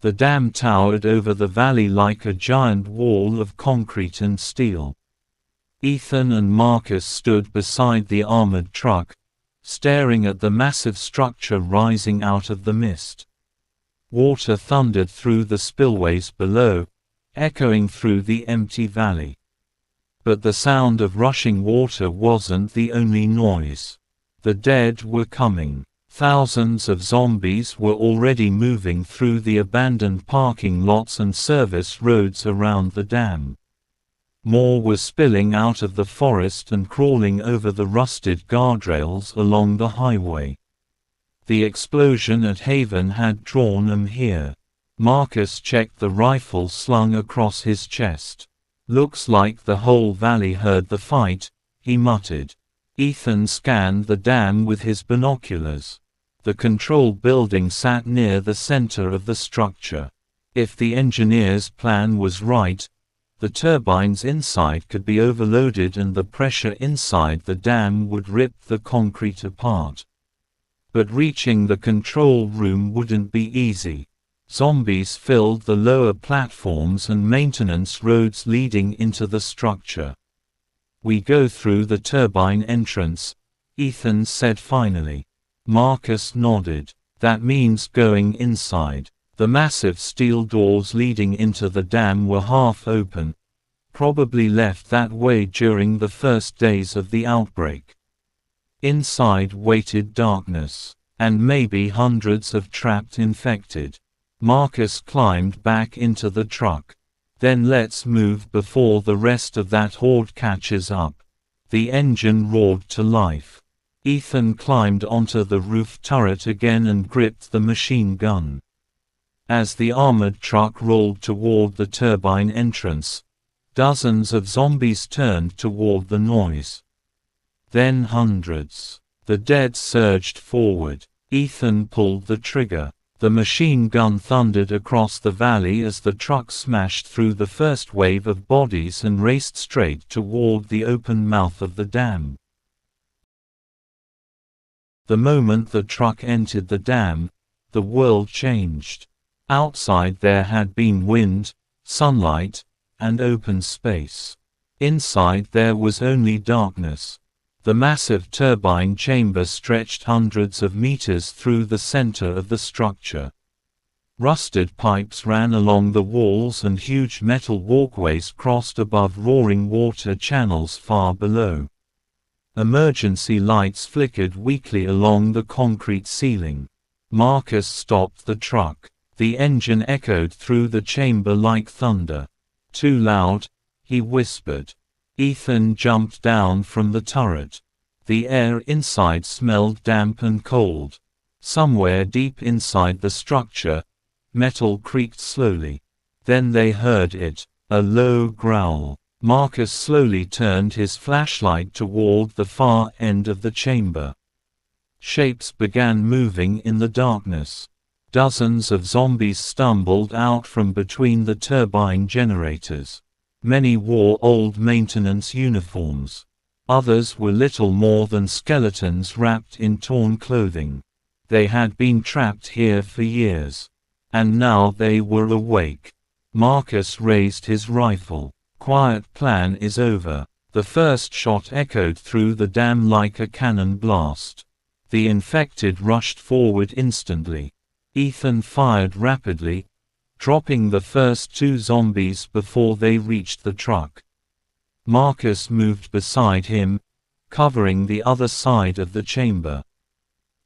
The dam towered over the valley like a giant wall of concrete and steel. Ethan and Marcus stood beside the armored truck, staring at the massive structure rising out of the mist. Water thundered through the spillways below, echoing through the empty valley. But the sound of rushing water wasn't the only noise. The dead were coming. Thousands of zombies were already moving through the abandoned parking lots and service roads around the dam. More were spilling out of the forest and crawling over the rusted guardrails along the highway. The explosion at Haven had drawn them here. Marcus checked the rifle slung across his chest. "Looks like the whole valley heard the fight," he muttered. Ethan scanned the dam with his binoculars. The control building sat near the center of the structure. If the engineer's plan was right, the turbines inside could be overloaded and the pressure inside the dam would rip the concrete apart. But reaching the control room wouldn't be easy. Zombies filled the lower platforms and maintenance roads leading into the structure. "We go through the turbine entrance," Ethan said finally. Marcus nodded. "That means going inside." The massive steel doors leading into the dam were half open, probably left that way during the first days of the outbreak. Inside waited darkness, and maybe hundreds of trapped infected. Marcus climbed back into the truck. "Then let's move before the rest of that horde catches up." The engine roared to life. Ethan climbed onto the roof turret again and gripped the machine gun. As the armored truck rolled toward the turbine entrance, dozens of zombies turned toward the noise. Then hundreds. The dead surged forward. Ethan pulled the trigger. The machine gun thundered across the valley as the truck smashed through the first wave of bodies and raced straight toward the open mouth of the dam. The moment the truck entered the dam, the world changed. Outside there had been wind, sunlight, and open space. Inside there was only darkness. The massive turbine chamber stretched hundreds of meters through the center of the structure. Rusted pipes ran along the walls and huge metal walkways crossed above roaring water channels far below. Emergency lights flickered weakly along the concrete ceiling. Marcus stopped the truck. The engine echoed through the chamber like thunder. "Too loud," he whispered. Ethan jumped down from the turret. The air inside smelled damp and cold. Somewhere deep inside the structure, metal creaked slowly. Then they heard it, a low growl. Marcus slowly turned his flashlight toward the far end of the chamber. Shapes began moving in the darkness. Dozens of zombies stumbled out from between the turbine generators. Many wore old maintenance uniforms. Others were little more than skeletons wrapped in torn clothing. They had been trapped here for years. And now they were awake. Marcus raised his rifle. "Quiet plan is over." The first shot echoed through the dam like a cannon blast. The infected rushed forward instantly. Ethan fired rapidly, dropping the first two zombies before they reached the truck. Marcus moved beside him, covering the other side of the chamber.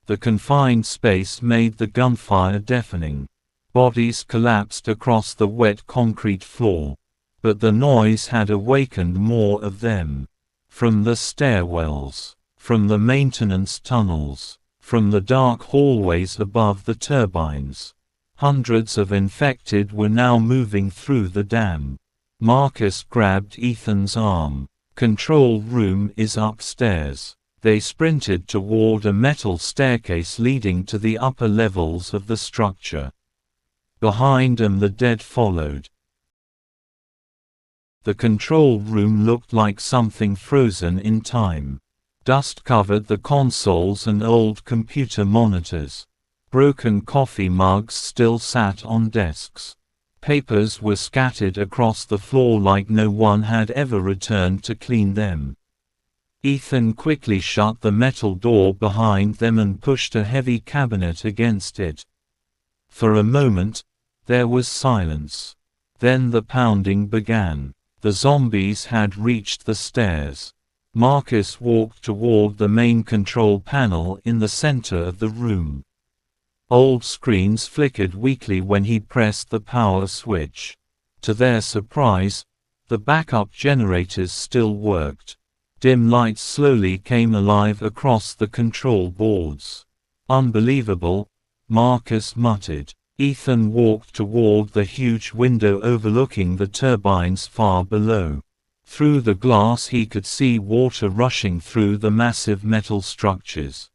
The confined space made the gunfire deafening. Bodies collapsed across the wet concrete floor. But the noise had awakened more of them. From the stairwells, from the maintenance tunnels, from the dark hallways above the turbines. Hundreds of infected were now moving through the dam. Marcus grabbed Ethan's arm. "Control room is upstairs." They sprinted toward a metal staircase leading to the upper levels of the structure. Behind them the dead followed. The control room looked like something frozen in time. Dust covered the consoles and old computer monitors. Broken coffee mugs still sat on desks. Papers were scattered across the floor like no one had ever returned to clean them. Ethan quickly shut the metal door behind them and pushed a heavy cabinet against it. For a moment, there was silence. Then the pounding began. The zombies had reached the stairs. Marcus walked toward the main control panel in the center of the room. Old screens flickered weakly when he pressed the power switch. To their surprise, the backup generators still worked. Dim lights slowly came alive across the control boards. "Unbelievable," Marcus muttered. Ethan walked toward the huge window overlooking the turbines far below. Through the glass he could see water rushing through the massive metal structures.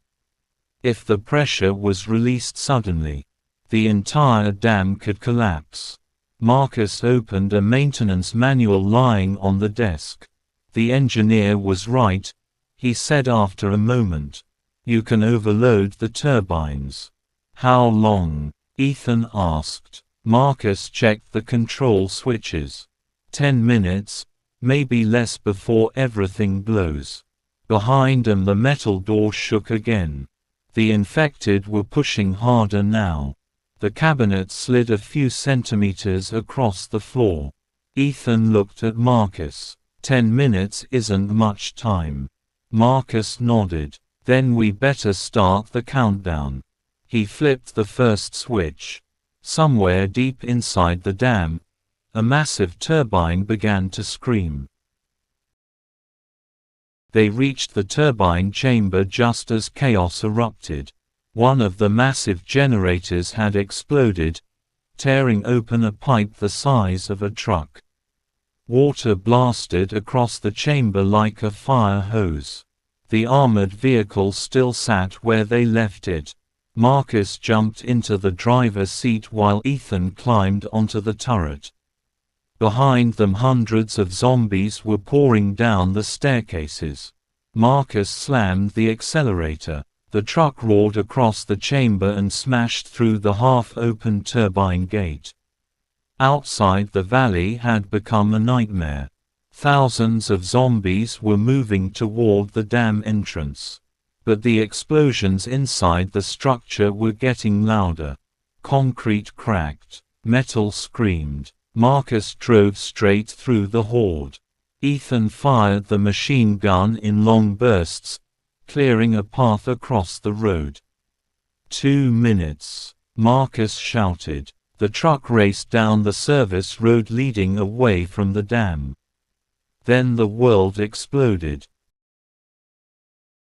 If the pressure was released suddenly, the entire dam could collapse. Marcus opened a maintenance manual lying on the desk. "The engineer was right," he said after a moment. "You can overload the turbines." "How long?" Ethan asked. Marcus checked the control switches. 10 minutes, maybe less before everything blows." Behind him the metal door shook again. The infected were pushing harder now. The cabinet slid a few centimeters across the floor. Ethan looked at Marcus. 10 minutes isn't much time." Marcus nodded. "Then we better start the countdown." He flipped the first switch. Somewhere deep inside the dam, a massive turbine began to scream. They reached the turbine chamber just as chaos erupted. One of the massive generators had exploded, tearing open a pipe the size of a truck. Water blasted across the chamber like a fire hose. The armored vehicle still sat where they left it. Marcus jumped into the driver's seat while Ethan climbed onto the turret. Behind them hundreds of zombies were pouring down the staircases. Marcus slammed the accelerator. The truck roared across the chamber and smashed through the half-open turbine gate. Outside the valley had become a nightmare. Thousands of zombies were moving toward the dam entrance. But the explosions inside the structure were getting louder. Concrete cracked. Metal screamed. Marcus drove straight through the horde. Ethan fired the machine gun in long bursts, clearing a path across the road. 2 minutes, Marcus shouted. The truck raced down the service road leading away from the dam. Then the world exploded.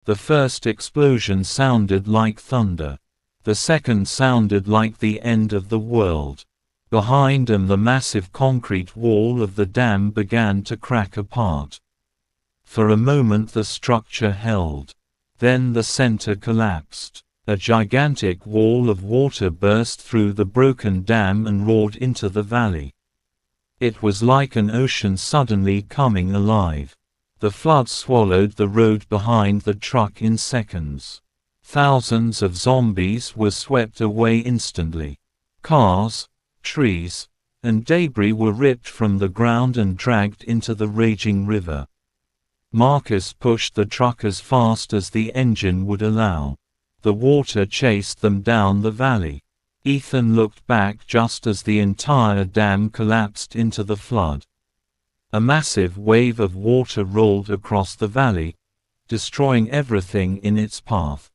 The first explosion sounded like thunder. The second sounded like the end of the world. Behind him the massive concrete wall of the dam began to crack apart. For a moment the structure held. Then the center collapsed. A gigantic wall of water burst through the broken dam and roared into the valley. It was like an ocean suddenly coming alive. The flood swallowed the road behind the truck in seconds. Thousands of zombies were swept away instantly. Cars, trees, and debris were ripped from the ground and dragged into the raging river. Marcus pushed the truck as fast as the engine would allow. The water chased them down the valley. Ethan looked back just as the entire dam collapsed into the flood. A massive wave of water rolled across the valley, destroying everything in its path.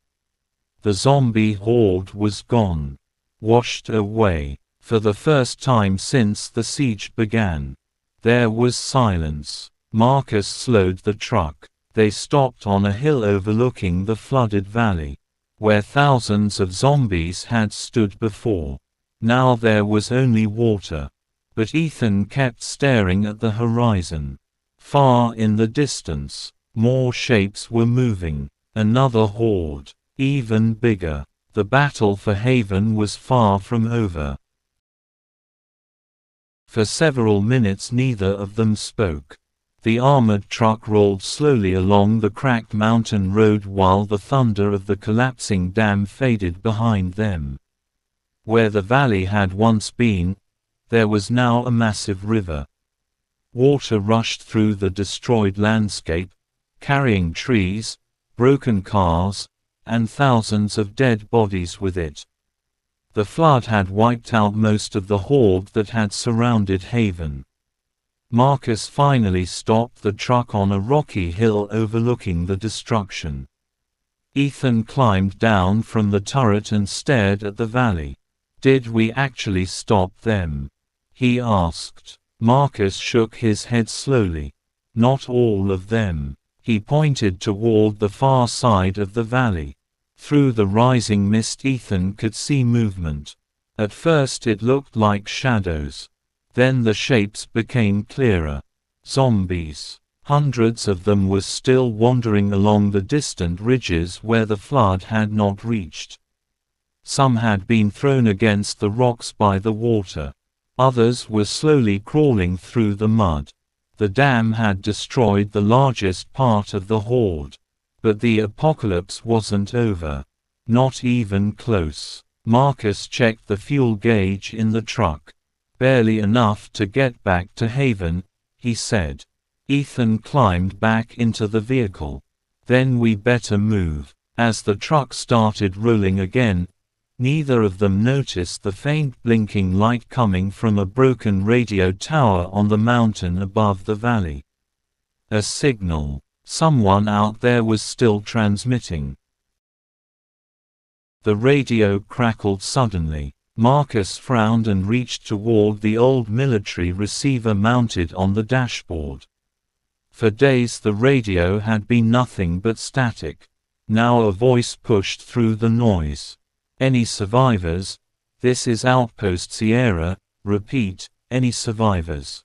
The zombie horde was gone. Washed away. For the first time since the siege began. There was silence. Marcus slowed the truck. They stopped on a hill overlooking the flooded valley, where thousands of zombies had stood before. Now there was only water. But Ethan kept staring at the horizon. Far in the distance, more shapes were moving. Another horde, even bigger. The battle for Haven was far from over. For several minutes neither of them spoke. The armored truck rolled slowly along the cracked mountain road while the thunder of the collapsing dam faded behind them. Where the valley had once been, there was now a massive river. Water rushed through the destroyed landscape, carrying trees, broken cars, and thousands of dead bodies with it. The flood had wiped out most of the horde that had surrounded Haven. Marcus finally stopped the truck on a rocky hill overlooking the destruction. Ethan climbed down from the turret and stared at the valley. "Did we actually stop them?" he asked. Marcus shook his head slowly. "Not all of them." He pointed toward the far side of the valley. Through the rising mist Ethan could see movement. At first it looked like shadows. Then the shapes became clearer. Zombies. Hundreds of them were still wandering along the distant ridges where the flood had not reached. Some had been thrown against the rocks by the water. Others were slowly crawling through the mud. The dam had destroyed the largest part of the horde. But the apocalypse wasn't over. Not even close. Marcus checked the fuel gauge in the truck. "Barely enough to get back to Haven," he said. Ethan climbed back into the vehicle. "Then we better move." As the truck started rolling again, neither of them noticed the faint blinking light coming from a broken radio tower on the mountain above the valley. A signal. Someone out there was still transmitting. The radio crackled suddenly. Marcus frowned and reached toward the old military receiver mounted on the dashboard. For days the radio had been nothing but static. Now a voice pushed through the noise. "Any survivors? This is Outpost Sierra. Repeat, any survivors?"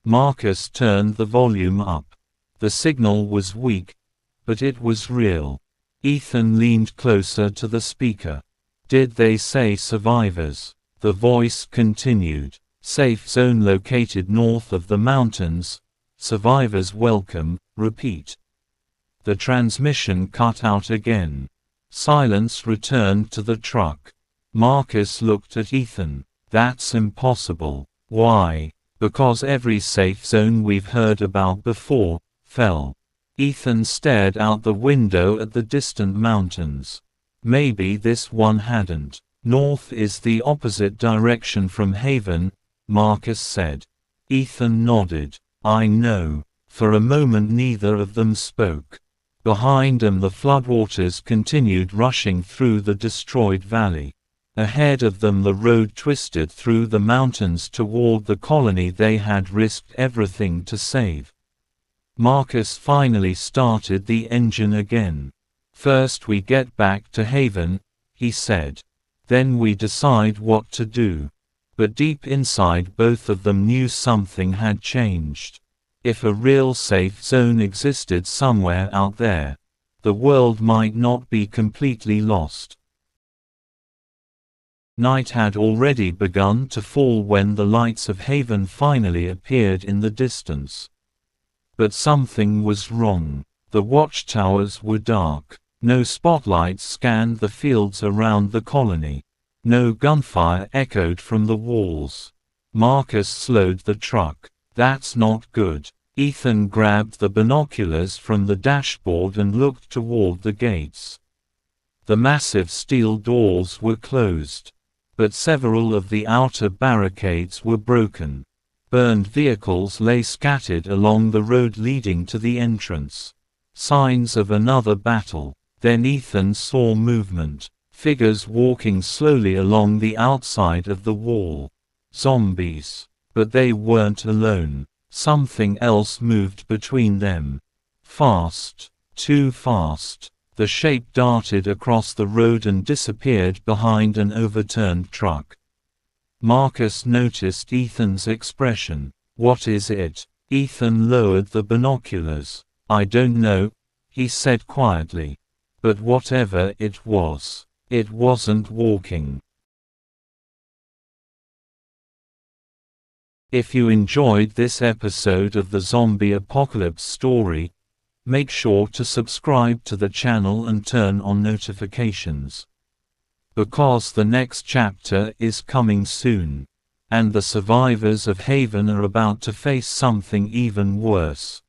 Marcus turned the volume up. The signal was weak, but it was real. Ethan leaned closer to the speaker. "Did they say survivors?" The voice continued. "Safe zone located north of the mountains. Survivors welcome. Repeat." The transmission cut out again. Silence returned to the truck. Marcus looked at Ethan. "That's impossible." "Why?" "Because every safe zone we've heard about before fell." Ethan stared out the window at the distant mountains. "Maybe this one hadn't." "North is the opposite direction from Haven," Marcus said. Ethan nodded. "I know." For a moment neither of them spoke. Behind them the floodwaters continued rushing through the destroyed valley. Ahead of them the road twisted through the mountains toward the colony they had risked everything to save. Marcus finally started the engine again. "First we get back to Haven," he said. "Then we decide what to do." But deep inside both of them knew something had changed. If a real safe zone existed somewhere out there, the world might not be completely lost. Night had already begun to fall when the lights of Haven finally appeared in the distance. But something was wrong. The watchtowers were dark. No spotlights scanned the fields around the colony. No gunfire echoed from the walls. Marcus slowed the truck. "That's not good." Ethan grabbed the binoculars from the dashboard and looked toward the gates. The massive steel doors were closed. But several of the outer barricades were broken. Burned vehicles lay scattered along the road leading to the entrance. Signs of another battle. Then Ethan saw movement. Figures walking slowly along the outside of the wall. Zombies. But they weren't alone. Something else moved between them. Fast. Too fast. The shape darted across the road and disappeared behind an overturned truck. Marcus noticed Ethan's expression. "What is it?" Ethan lowered the binoculars. "I don't know," he said quietly. "But whatever it wasn't walking." If you enjoyed this episode of the Zombie Apocalypse story, make sure to subscribe to the channel and turn on notifications. Because the next chapter is coming soon. And the survivors of Haven are about to face something even worse.